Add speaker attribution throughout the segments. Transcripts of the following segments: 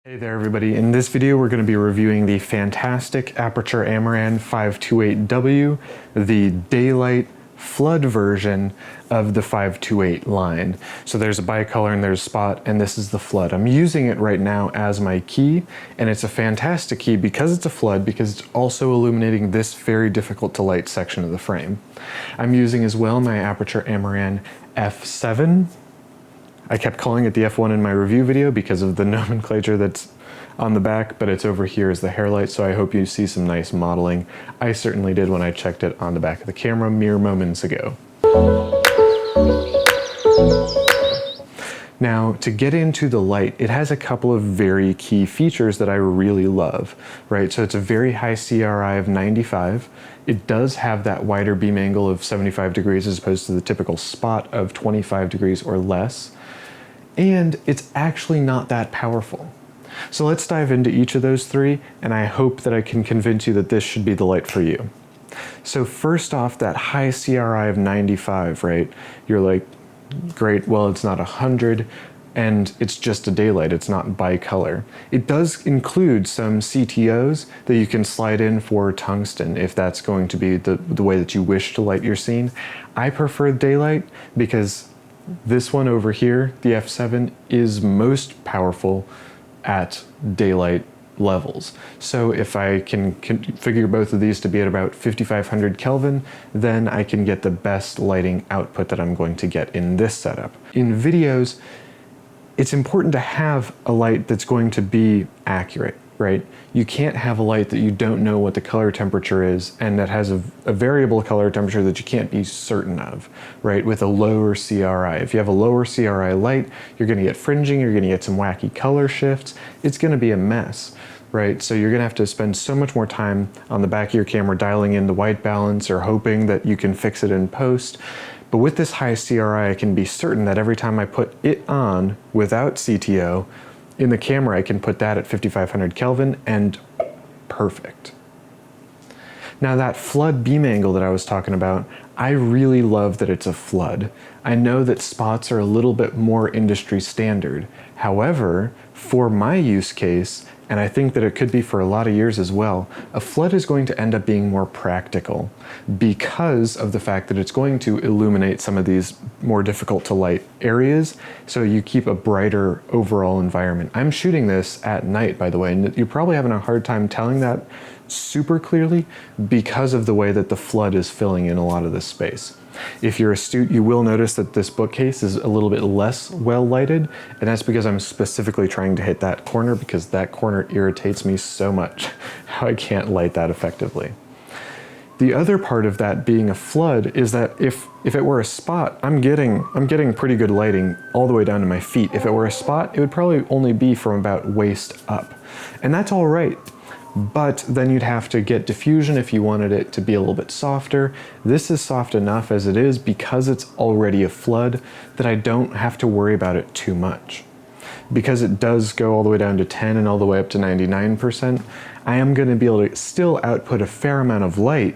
Speaker 1: Hey there everybody, in this video we're going to be reviewing the fantastic Aputure Amaran H528W, the daylight flood version of the 528 line. So there's a bicolor and there's a spot, and this is the flood. I'm using it right now as my key, and it's a fantastic key because it's a flood, because it's also illuminating this very difficult to light section of the frame. I'm using as well my Aputure Amaran F7. I kept calling it the F1 in my review video because of the nomenclature that's on the back, but it's over here as the hair light, so I hope you see some nice modeling. I certainly did when I checked it on the back of the camera mere moments ago. Now, to get into the light, it has a couple of very key features that I really love, right? So it's a very high CRI of 95. It does have that wider beam angle of 75 degrees as opposed to the typical spot of 25 degrees or less. And it's actually not that powerful. So let's dive into each of those three, and I hope that I can convince you that this should be the light for you. So first off, that high CRI of 95, right? You're like, great, well, it's not 100, and it's just a daylight, it's not bicolor. It does include some CTOs that you can slide in for tungsten if that's going to be the way that you wish to light your scene. I prefer daylight because this one over here, the F7, is most powerful at daylight levels. So if I can configure both of these to be at about 5500 Kelvin, then I can get the best lighting output that I'm going to get in this setup. In videos, it's important to have a light that's going to be accurate, right? You can't have a light that you don't know what the color temperature is and that has a variable color temperature that you can't be certain of, right? With a lower CRI. If you have a lower CRI light, you're gonna get fringing, you're gonna get some wacky color shifts. It's gonna be a mess, right? So you're gonna have to spend so much more time on the back of your camera dialing in the white balance or hoping that you can fix it in post. But with this high CRI, I can be certain that every time I put it on without CTO, in the camera, I can put that at 5500 Kelvin and perfect. Now that flood beam angle that I was talking about, I really love that it's a flood. I know that spots are a little bit more industry standard. However, for my use case, and I think that it could be for a lot of years as well, a flood is going to end up being more practical because of the fact that it's going to illuminate some of these more difficult to light areas, so you keep a brighter overall environment. I'm shooting this at night, by the way, and you're probably having a hard time telling that super clearly because of the way that the flood is filling in a lot of this space. If you're astute, you will notice that this bookcase is a little bit less well lighted, and that's because I'm specifically trying to hit that corner because that corner irritates me so much how I can't light that effectively. The other part of that being a flood is that if it were a spot, I'm getting pretty good lighting all the way down to my feet. If it were a spot, it would probably only be from about waist up, and that's all right. But then you'd have to get diffusion if you wanted it to be a little bit softer. This is soft enough as it is because it's already a flood that I don't have to worry about it too much. Because it does go all the way down to 10 and all the way up to 99%, I am going to be able to still output a fair amount of light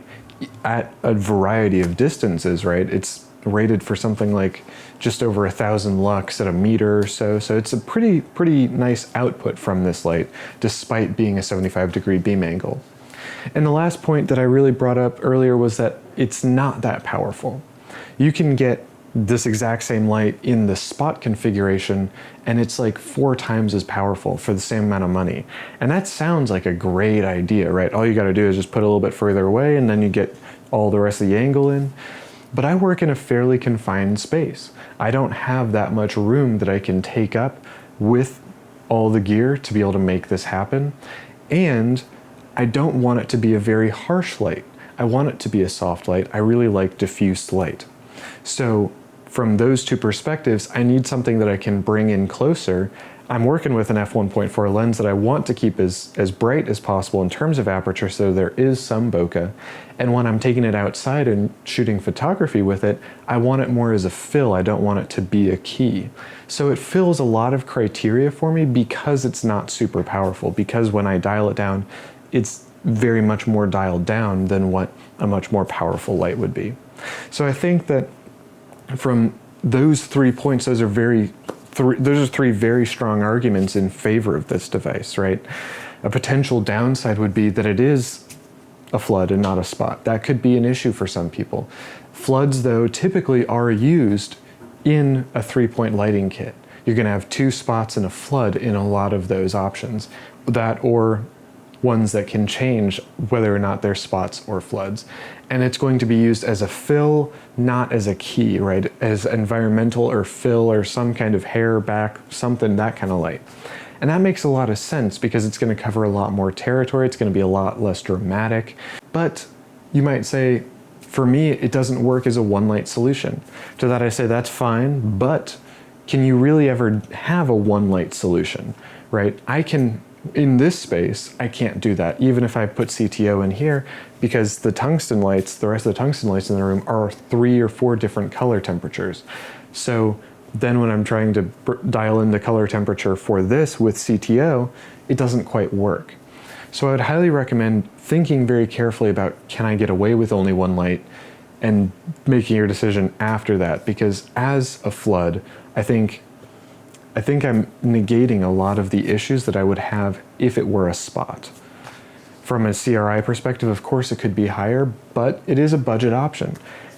Speaker 1: at a variety of distances, right? It's rated for something like just over 1000 lux at a meter or so. So it's a pretty nice output from this light, despite being a 75-degree beam angle. And the last point that I really brought up earlier was that it's not that powerful. You can get this exact same light in the spot configuration, and it's like 4 times as powerful for the same amount of money. And that sounds like a great idea, right? All you gotta do is just put it a little bit further away, and then you get all the rest of the angle in. But I work in a fairly confined space. I don't have that much room that I can take up with all the gear to be able to make this happen. And I don't want it to be a very harsh light. I want it to be a soft light. I really like diffuse light. So from those two perspectives, I need something that I can bring in closer. I'm working with an f1.4 lens that I want to keep as bright as possible in terms of aperture, so there is some bokeh. And when I'm taking it outside and shooting photography with it, I want it more as a fill. I don't want it to be a key. So it fills a lot of criteria for me because it's not super powerful, because when I dial it down, it's very much more dialed down than what a much more powerful light would be. So I think that from those 3 points, those are very those are three very strong arguments in favor of this device, right? A potential downside would be that it is a flood and not a spot. That could be an issue for some people. Floods, though, typically are used in a 3-point lighting kit. You're going to have 2 spots and a flood in a lot of those options. That or ones that can change whether or not they're spots or floods. And it's going to be used as a fill, not as a key, right? As environmental or fill or some kind of hair back, something, that kind of light. And that makes a lot of sense because it's going to cover a lot more territory. It's going to be a lot less dramatic. But you might say, for me, it doesn't work as a one light solution. To that I say, that's fine, but can you really ever have a one light solution, right? In this space, I can't do that, even if I put CTO in here, because the tungsten lights, the rest of the tungsten lights in the room are 3 or 4 different color temperatures. So then when I'm trying to dial in the color temperature for this with CTO, it doesn't quite work. So I would highly recommend thinking very carefully about, can I get away with only one light, and making your decision after that, because as a flood, I think I'm negating a lot of the issues that I would have if it were a spot. From a CRI perspective, of course it could be higher, but it is a budget option.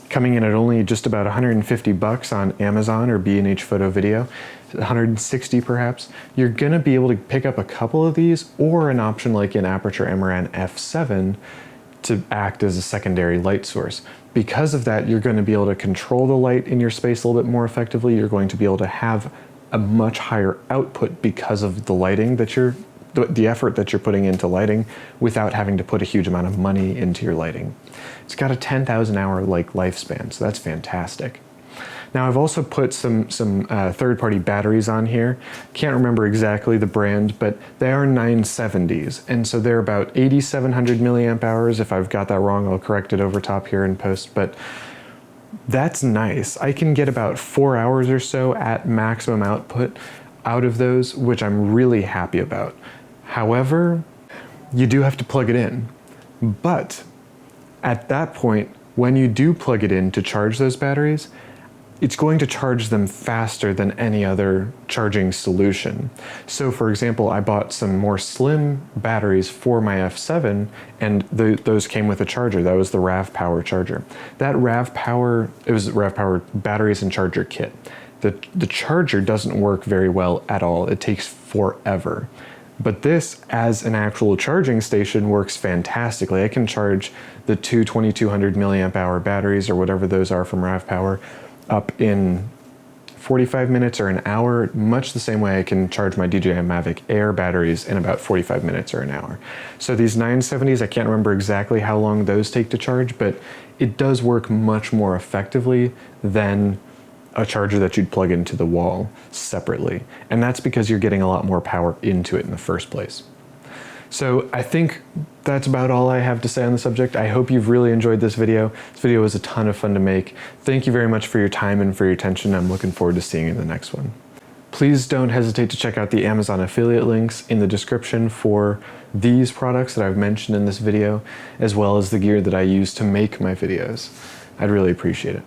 Speaker 1: Coming in at only just about 150 bucks on Amazon or B&H Photo Video, 160 perhaps, you're gonna be able to pick up a couple of these, or an option like an Aputure Amaran F7 to act as a secondary light source. Because of that, you're gonna be able to control the light in your space a little bit more effectively. You're going to be able to have a much higher output because of the lighting that the effort that you're putting into lighting, without having to put a huge amount of money into your lighting. It's got a 10,000 hour lifespan, so that's fantastic. Now I've also put some third-party batteries on here. Can't remember exactly the brand, but they are 970s, and so they're about 8,700 milliamp hours. If I've got that wrong, I'll correct it over top here in post, but that's nice. I can get about 4 hours or so at maximum output out of those, which I'm really happy about. However, you do have to plug it in. But at that point, when you do plug it in to charge those batteries, it's going to charge them faster than any other charging solution. So for example, I bought some more slim batteries for my F7, and those came with a charger. That was the RAV Power charger. That RAV Power, it was RAV Power batteries and charger kit. The charger doesn't work very well at all. It takes forever. But this, as an actual charging station, works fantastically. I can charge the 2200 milliamp hour batteries, or whatever those are from RAV Power, up in 45 minutes or an hour, much the same way I can charge my DJI Mavic Air batteries in about 45 minutes or an hour. So these 970s, I can't remember exactly how long those take to charge, but it does work much more effectively than a charger that you'd plug into the wall separately. And that's because you're getting a lot more power into it in the first place. So I think that's about all I have to say on the subject. I hope you've really enjoyed this video. This video was a ton of fun to make. Thank you very much for your time and for your attention. I'm looking forward to seeing you in the next one. Please don't hesitate to check out the Amazon affiliate links in the description for these products that I've mentioned in this video, as well as the gear that I use to make my videos. I'd really appreciate it.